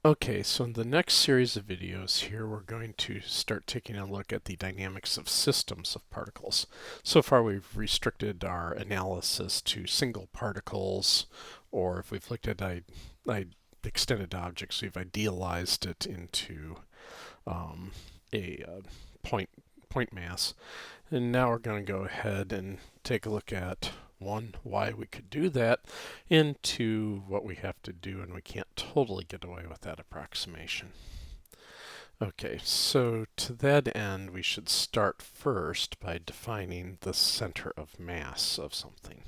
Okay, so in the next series of videos here, we're going to start taking a look at the dynamics of systems of particles. So far we've restricted our analysis to single particles, or if we've looked at extended objects, we've idealized it into a point mass. And now we're going to go ahead and take a look at one, why we could do that, and two, what we have to do, and we can't totally get away with that approximation. Okay, so to that end, we should start first by defining the center of mass of something.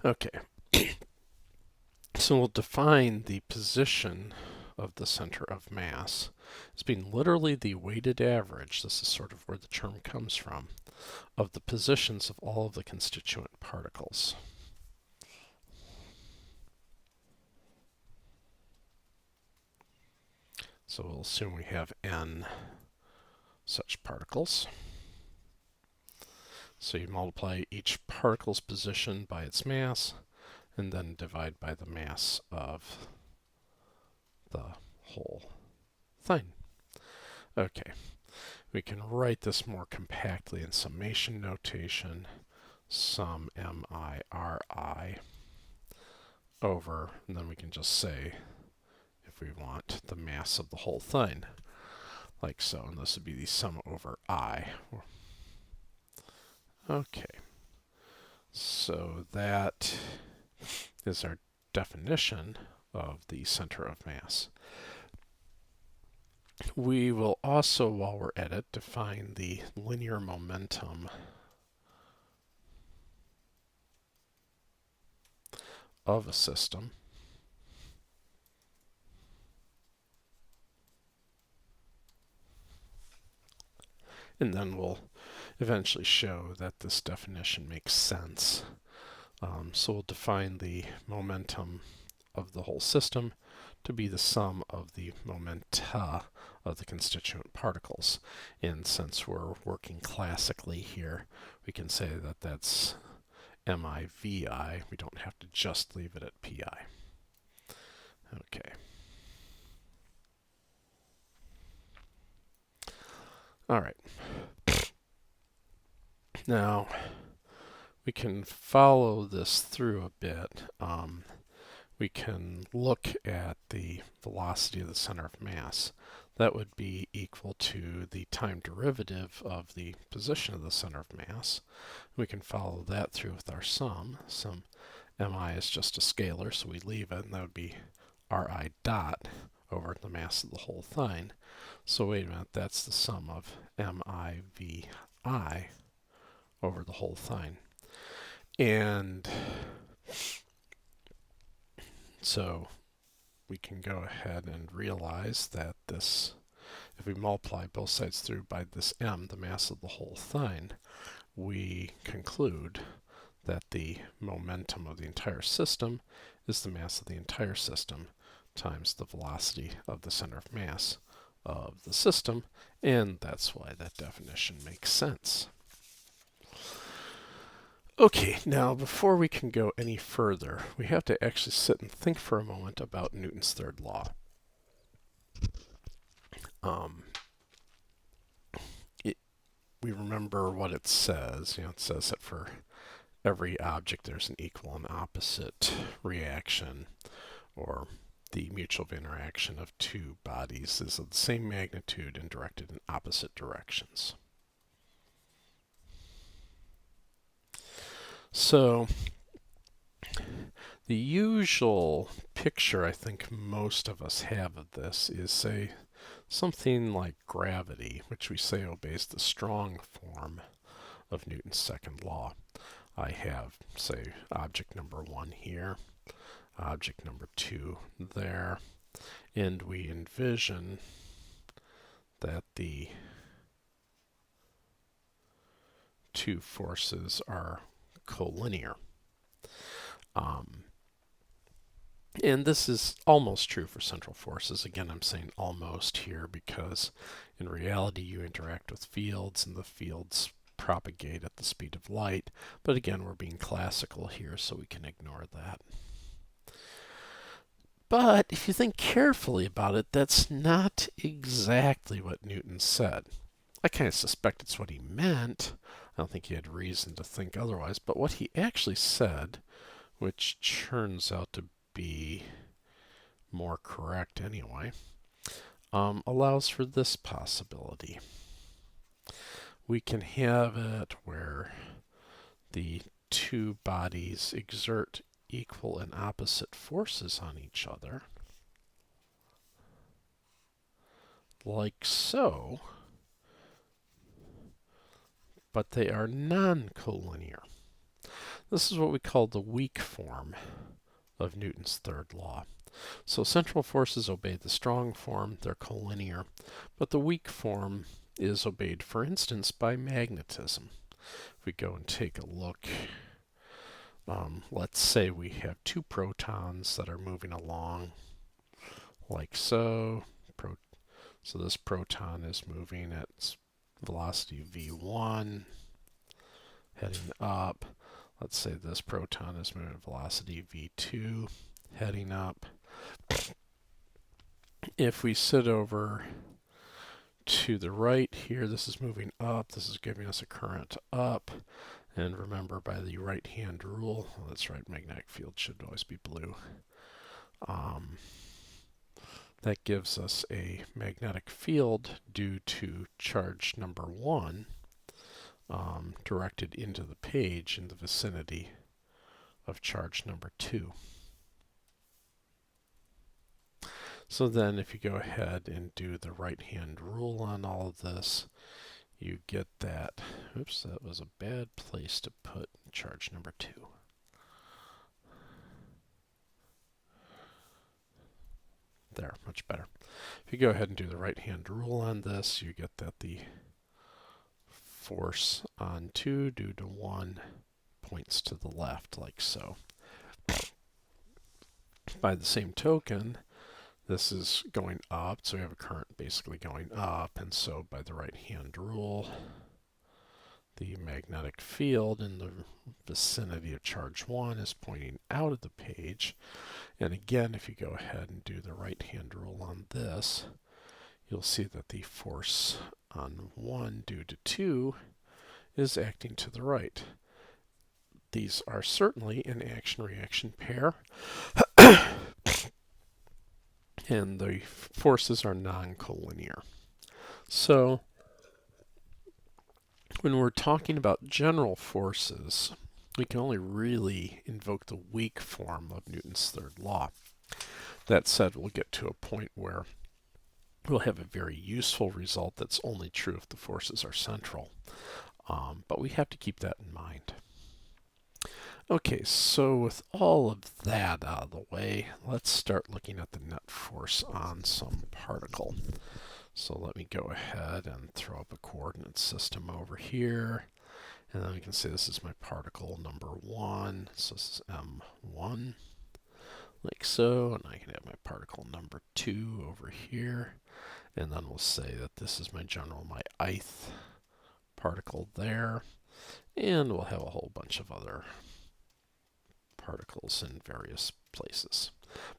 Okay, so we'll define the position of the center of mass as being literally the weighted average, this is sort of where the term comes from, of the positions of all of the constituent particles. So we'll assume we have n such particles. So you multiply each particle's position by its mass, and then divide by the mass of the whole thing. Okay, we can write this more compactly in summation notation. Sum mi(ri) over, and then we can just say, if we want, the mass of the whole thing, like so, and this would be the sum over I. Okay, so that is our definition of the center of mass. We will also, while we're at it, define the linear momentum of a system. And then we'll eventually show that this definition makes sense. So we'll define the momentum of the whole system to be the sum of the momenta of the constituent particles. And since we're working classically here, we can say that that's MIVI. We don't have to just leave it at PI. Okay. All right. Now, we can follow this through a bit. We can look at the velocity of the center of mass. That would be equal to the time derivative of the position of the center of mass. We can follow that through with our sum. Sum mi is just a scalar, so we leave it, and that would be ri dot over the mass of the whole thing. So wait a minute, that's the sum of mivi over the whole thing. And so we can go ahead and realize that this, if we multiply both sides through by this m, the mass of the whole thing, we conclude that the momentum of the entire system is the mass of the entire system times the velocity of the center of mass of the system, and that's why that definition makes sense. Okay, now before we can go any further, we have to actually sit and think for a moment about Newton's third law. We remember what it says. It says that for every object there's an equal and opposite reaction, or the mutual interaction of two bodies is of the same magnitude and directed in opposite directions. So the usual picture I think most of us have of this is, say, something like gravity, which we say obeys the strong form of Newton's second law. I have, say, object number 1 here, object number 2 there, and we envision that the two forces are collinear. And this is almost true for central forces. Again, I'm saying almost here because in reality you interact with fields, and the fields propagate at the speed of light. But again, we're being classical here, so we can ignore that. But if you think carefully about it, that's not exactly what Newton said. I kind of suspect it's what he meant. I don't think he had reason to think otherwise. But what he actually said, which turns out to be more correct anyway, allows for this possibility. We can have it where the two bodies exert equal and opposite forces on each other, like so, but they are non-collinear. This is what we call the weak form of Newton's third law. So central forces obey the strong form, they're collinear, but the weak form is obeyed, for instance, by magnetism. If we go and take a look, let's say we have two protons that are moving along like so. So this proton is moving at velocity v1, heading up. Let's say this proton is moving at velocity v2, heading up. If we sit over to the right here, this is moving up, this is giving us a current up. And remember, by the right-hand rule, that's right, magnetic field should always be blue. That gives us a magnetic field due to charge number 1 directed into the page in the vicinity of charge number 2. So then if you go ahead and do the right-hand rule on all of this, you get that. Oops, that was a bad place to put charge number 2. There, much better. If you go ahead and do the right-hand rule on this, you get that the force on 2 due to 1 points to the left, like so. By the same token, this is going up, so we have a current basically going up, and so by the right-hand rule, the magnetic field in the vicinity of charge 1 is pointing out of the page. And again, if you go ahead and do the right-hand rule on this, you'll see that the force on 1 due to 2 is acting to the right. These are certainly an action-reaction pair, and the forces are non-collinear. So when we're talking about general forces, we can only really invoke the weak form of Newton's third law. That said, we'll get to a point where we'll have a very useful result that's only true if the forces are central. But we have to keep that in mind. Okay, so with all of that out of the way, let's start looking at the net force on some particle. So let me go ahead and throw up a coordinate system over here. And then we can say this is my particle number 1. So this is M1, like so. And I can have my particle number 2 over here. And then we'll say that this is my ith particle there. And we'll have a whole bunch of other particles in various places.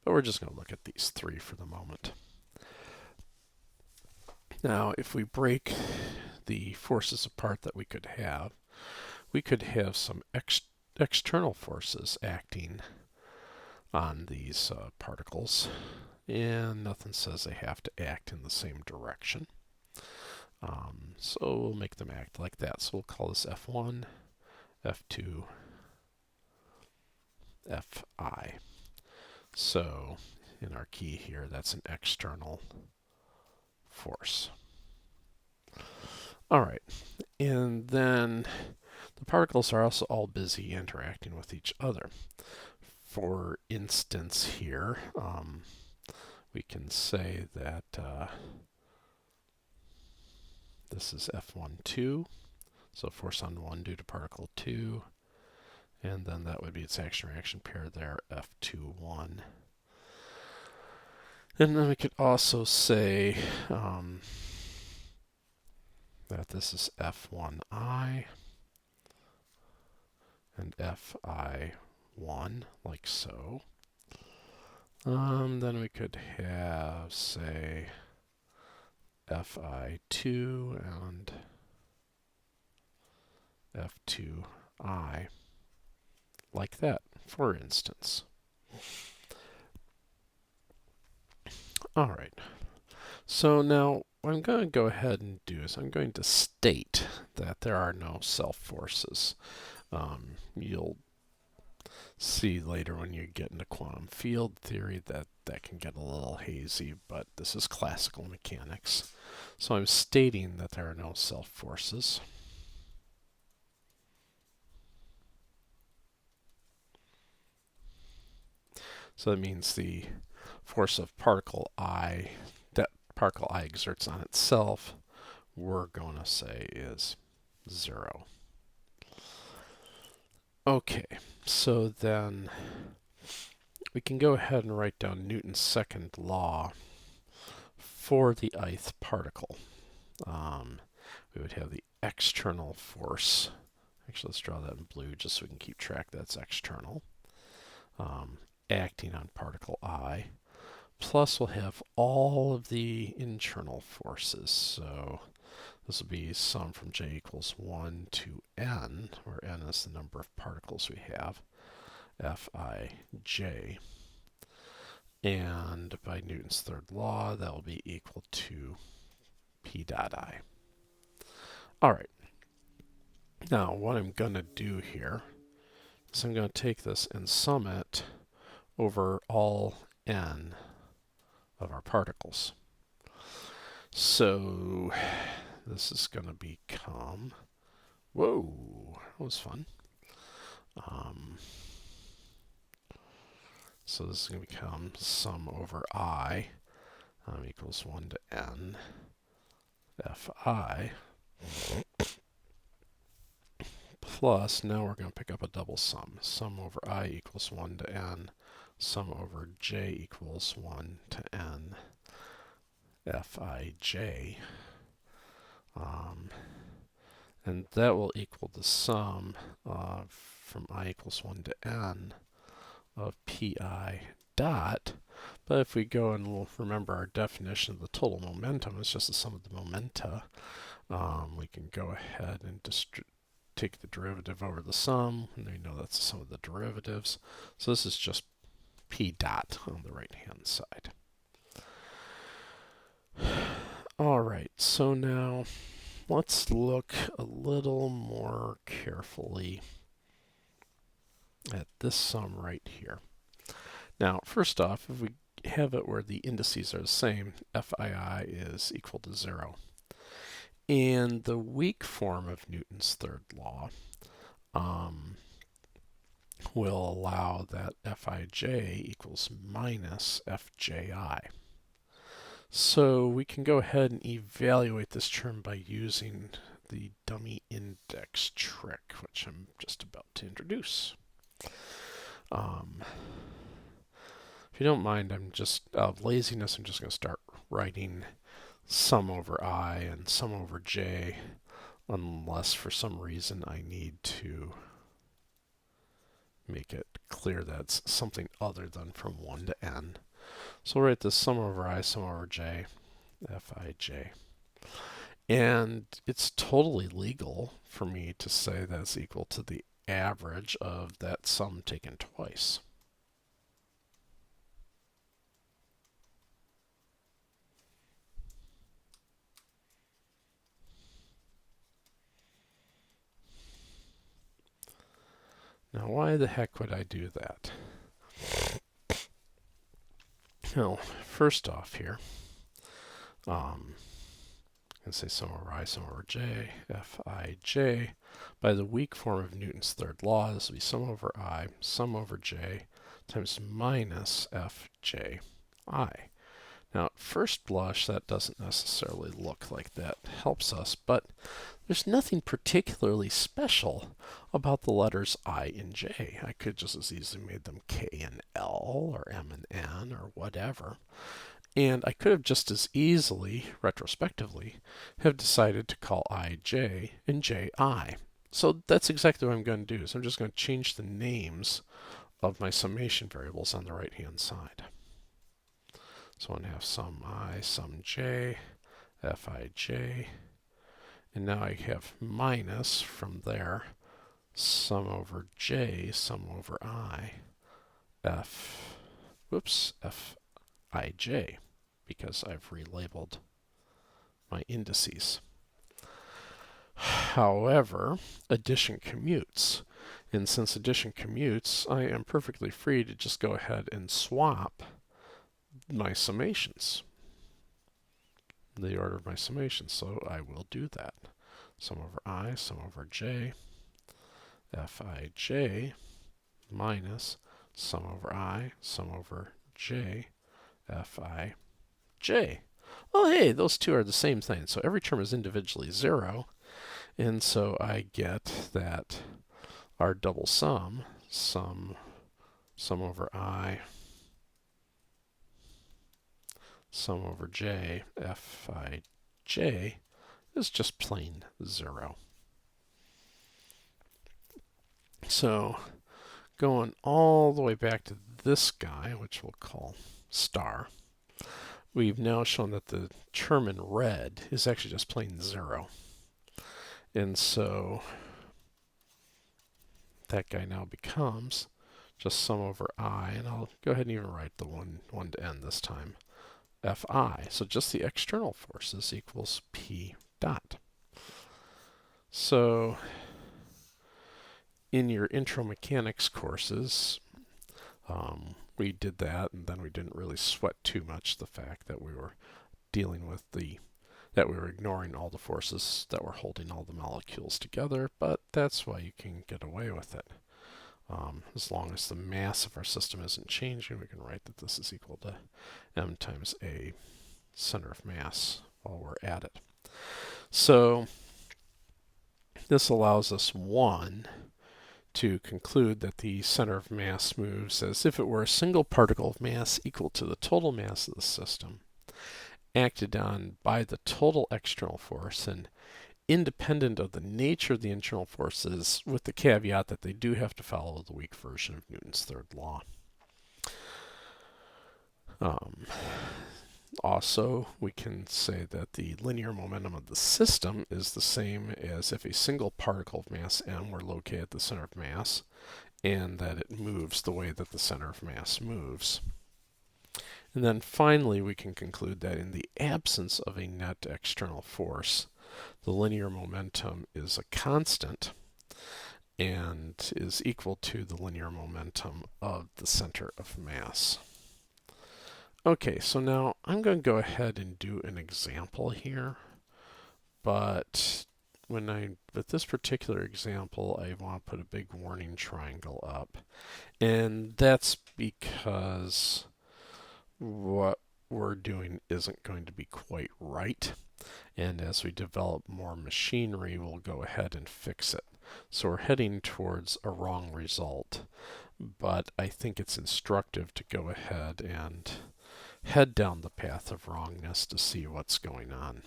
But we're just going to look at these 3 for the moment. Now, if we break the forces apart that we could have some external forces acting on these particles, and nothing says they have to act in the same direction. So we'll make them act like that. So we'll call this F1, F2, Fi. So in our key here, that's an external force. All right, and then the particles are also all busy interacting with each other. For instance here, we can say that this is F12, so force on 1 due to particle 2, and then that would be its action-reaction pair there, F21. And then we could also say that this is f1i and fi1, like so. Then we could have, say, fi2 and f2i, like that, for instance. All right. So now what I'm going to go ahead and do is I'm going to state that there are no self-forces. You'll see later when you get into quantum field theory that that can get a little hazy, but this is classical mechanics. So I'm stating that there are no self-forces. So that means the force of particle I, that particle I exerts on itself, we're going to say is 0. Okay, so then we can go ahead and write down Newton's second law for the ith particle. We would have the external force. Actually, let's draw that in blue just so we can keep track that's external. Acting on particle I. Plus we'll have all of the internal forces. So this will be sum from j equals 1 to n, where n is the number of particles we have, Fij. And by Newton's third law, that will be equal to P dot I. All right. Now, what I'm going to do here is I'm going to take this and sum it over all n of our particles. So this is going to become, whoa, that was fun. So this is going to become sum over I equals 1 to n fi plus, now we're going to pick up a double sum. Sum over I equals 1 to n, sum over j equals 1 to n Fij. And that will equal the sum from I equals 1 to n of pi dot. But if we go and we'll remember our definition of the total momentum is just the sum of the momenta, we can go ahead and take the derivative over the sum, and we know that's the sum of the derivatives. So this is just p dot on the right hand side. All right, so now let's look a little more carefully at this sum right here. Now, first off, if we have it where the indices are the same, Fii is equal to 0. And the weak form of Newton's third law will allow that Fij equals minus Fji. So we can go ahead and evaluate this term by using the dummy index trick, which I'm just about to introduce. If you don't mind, I'm just, out of laziness, I'm just going to start writing sum over I and sum over j, unless for some reason I need to make it clear that's something other than from 1 to n. So we'll write this sum over I, sum over j, Fij. And it's totally legal for me to say that's equal to the average of that sum taken twice. Now, why the heck would I do that? Well, first off here, I can say sum over I, sum over j, Fij. By the weak form of Newton's third law, this will be sum over I, sum over j, times minus Fji. Now, at first blush, that doesn't necessarily look like that helps us, but there's nothing particularly special about the letters I and J. I could just as easily made them K and L, or M and N, or whatever. And I could have just as easily, retrospectively, have decided to call I j and j I. So that's exactly what I'm going to do. So I'm just going to change the names of my summation variables on the right-hand side. So I'm going to have sum I, sum j, fij, and now I have minus from there, sum over j, sum over I, fij, because I've relabeled my indices. However, addition commutes. And since addition commutes, I am perfectly free to just go ahead and swap my summations, the order of my summations. So I will do that. Sum over I, sum over j, fij minus sum over I, sum over j, fij. Oh, hey, those two are the same thing. So every term is individually 0. And so I get that our double sum, sum over I, sum over j, fij, is just plain 0. So going all the way back to this guy, which we'll call star, we've now shown that the term in red is actually just plain 0. And so that guy now becomes just sum over I, and I'll go ahead and even write the one to end this time, Fi. So just the external forces equals P dot. So in your intro mechanics courses, we did that, and then we didn't really sweat too much the fact that we were dealing with that we were ignoring all the forces that were holding all the molecules together, but that's why you can get away with it. As long as the mass of our system isn't changing, we can write that this is equal to m times a center of mass while we're at it. So this allows us, one, to conclude that the center of mass moves as if it were a single particle of mass equal to the total mass of the system, acted on by the total external force and independent of the nature of the internal forces, with the caveat that they do have to follow the weak version of Newton's third law. Also, we can say that the linear momentum of the system is the same as if a single particle of mass m were located at the center of mass, and that it moves the way that the center of mass moves. And then finally, we can conclude that in the absence of a net external force, the linear momentum is a constant and is equal to the linear momentum of the center of mass. Okay, so now I'm going to go ahead and do an example here, but with this particular example, I want to put a big warning triangle up, and that's because what we're doing isn't going to be quite right, and as we develop more machinery, we'll go ahead and fix it. So we're heading towards a wrong result, but I think it's instructive to go ahead and head down the path of wrongness to see what's going on.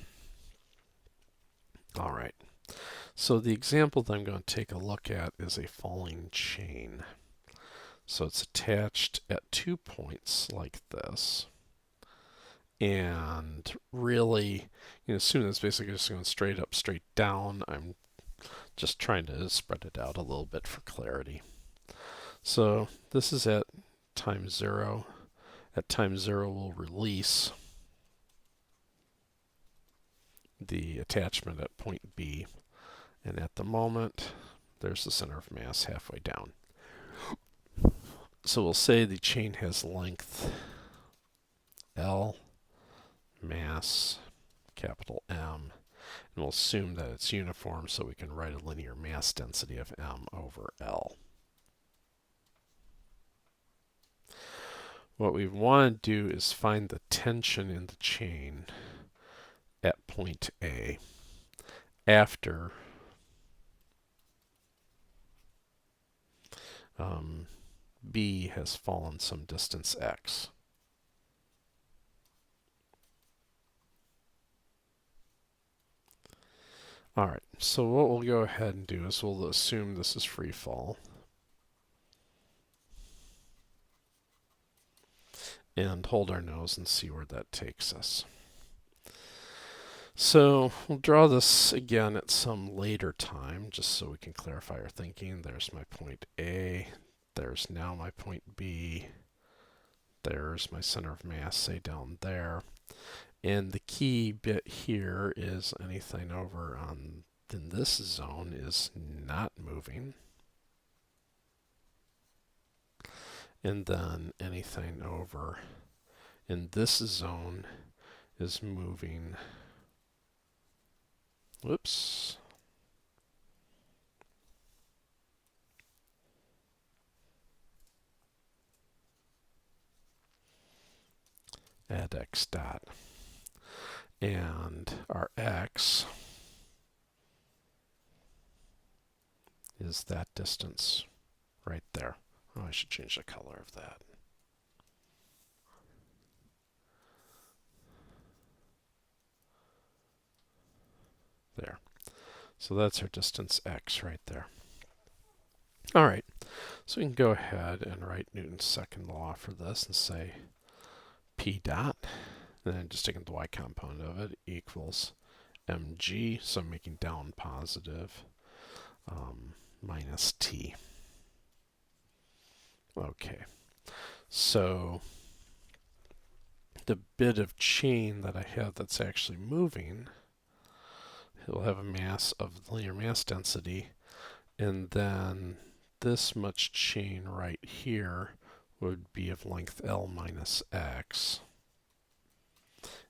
All right, so the example that I'm going to take a look at is a falling chain. So it's attached at 2 points like this. And really, as soon as it's basically just going straight up, straight down, I'm just trying to spread it out a little bit for clarity. So this is at time 0. At time 0, we'll release the attachment at point B. And at the moment, there's the center of mass halfway down. So we'll say the chain has length L, mass, capital M, and we'll assume that it's uniform so we can write a linear mass density of M over L. What we want to do is find the tension in the chain at point A after B has fallen some distance x. Alright, so what we'll go ahead and do is we'll assume this is free fall. And hold our nose and see where that takes us. So we'll draw this again at some later time, just so we can clarify our thinking. There's my point A. There's now my point B. There's my center of mass, say down there. And the key bit here is anything over in this zone is not moving. And then anything over in this zone is moving. Whoops. Add x dot. And our x is that distance right there. Oh, I should change the color of that. There. So that's our distance x right there. All right, so we can go ahead and write Newton's second law for this and say p dot, and then just taking the y component of it, equals mg, so I'm making down positive, minus t. Okay, so the bit of chain that I have that's actually moving, it'll have a mass of linear mass density, and then this much chain right here would be of length L minus x.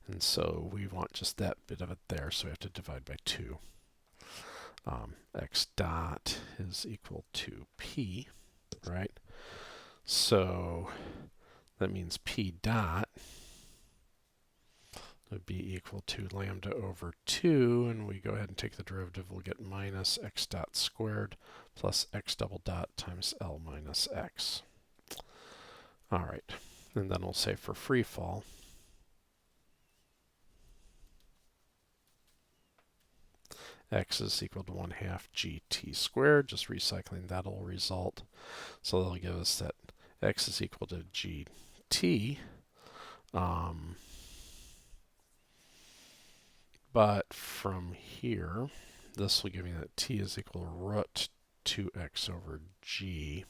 And so we want just that bit of it there, so we have to divide by 2. X dot is equal to P, right? So that means P dot would be equal to lambda over 2, and we go ahead and take the derivative, we'll get minus x dot squared plus x double dot times L minus x. All right, and then we'll say for free fall, x is equal to 1/2 gt squared, just recycling that'll result. So that'll give us that x is equal to gt. But from here, this will give me that t is equal to root 2x over g.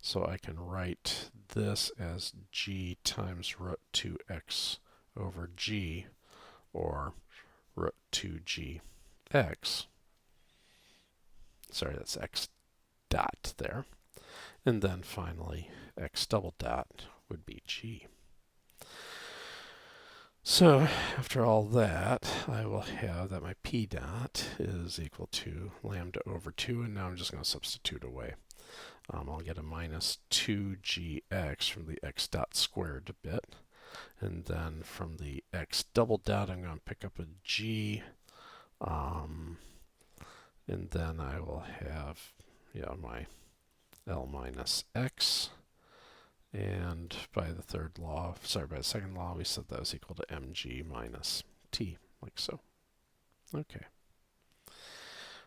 So I can write this as g times root 2x over g, or root 2gx. Sorry, that's x dot there. And then finally, x double dot would be g. So after all that, I will have that my p dot is equal to lambda over 2, and now I'm just going to substitute away. I'll get a minus 2gx from the x dot squared bit, and then from the x double dot I'm going to pick up a g, and then I will have my L minus x. And by the second law, we said that was equal to mg minus t, like so. Okay.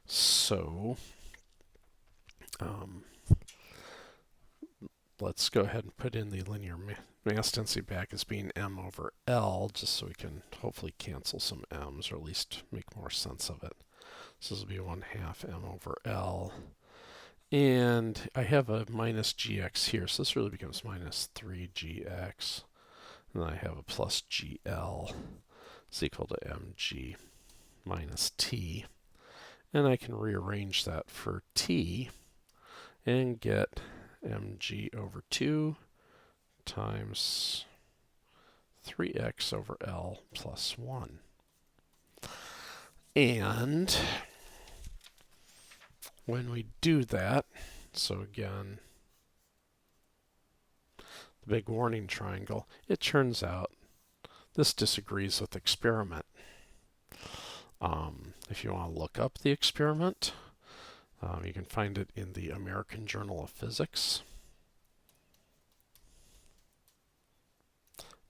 So, let's go ahead and put in the linear mass density back as being m over L, just so we can hopefully cancel some m's, or at least make more sense of it. So this will be 1/2 m over L. And I have a minus gx here, so this really becomes minus 3gx. And then I have a plus gl is equal to mg minus t. And I can rearrange that for t and get mg over 2 times 3x over L plus 1. And when we do that, so again, the big warning triangle, it turns out this disagrees with experiment. If you want to look up the experiment, you can find it in the American Journal of Physics.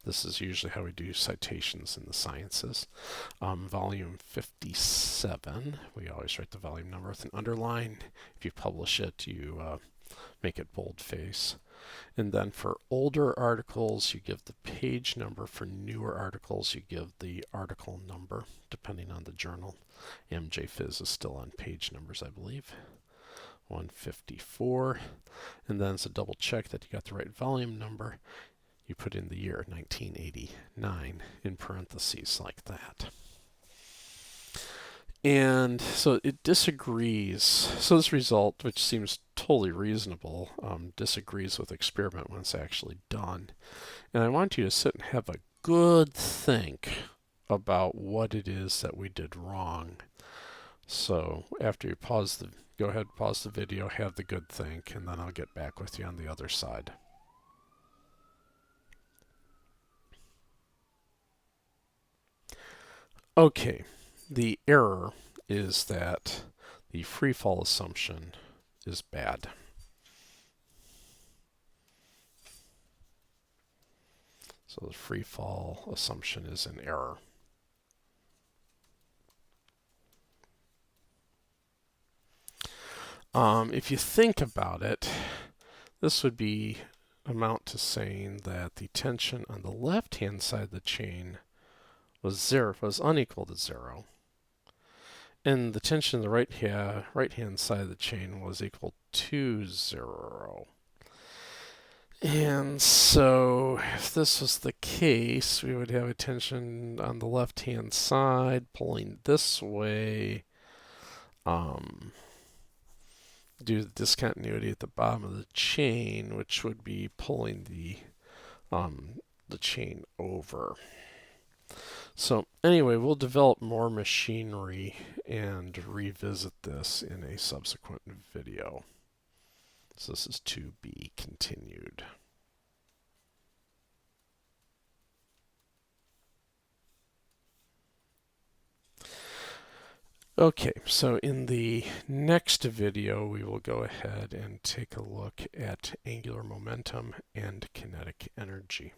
This is usually how we do citations in the sciences. Volume 57, we always write the volume number with an underline. If you publish it, you make it boldface. And then for older articles, you give the page number. For newer articles, you give the article number, depending on the journal. MJPhys is still on page numbers, I believe. 154. And then it's a double check that you got the right volume number. You put in the year 1989 in parentheses like that. And so it disagrees. So this result, which seems totally reasonable, disagrees with experiment when it's actually done. And I want you to sit and have a good think about what it is that we did wrong. So after you go ahead, pause the video, have the good think, and then I'll get back with you on the other side. Okay, the error is that the free fall assumption is bad. So the free fall assumption is an error. If you think about it, this would amount to saying that the tension on the left-hand side of the chain was unequal to 0. And the tension on the right-hand side of the chain was equal to 0. And so if this was the case, we would have a tension on the left-hand side pulling this way due to the discontinuity at the bottom of the chain, which would be pulling the chain over. So anyway, we'll develop more machinery and revisit this in a subsequent video. So this is to be continued. Okay, so in the next video, we will go ahead and take a look at angular momentum and kinetic energy.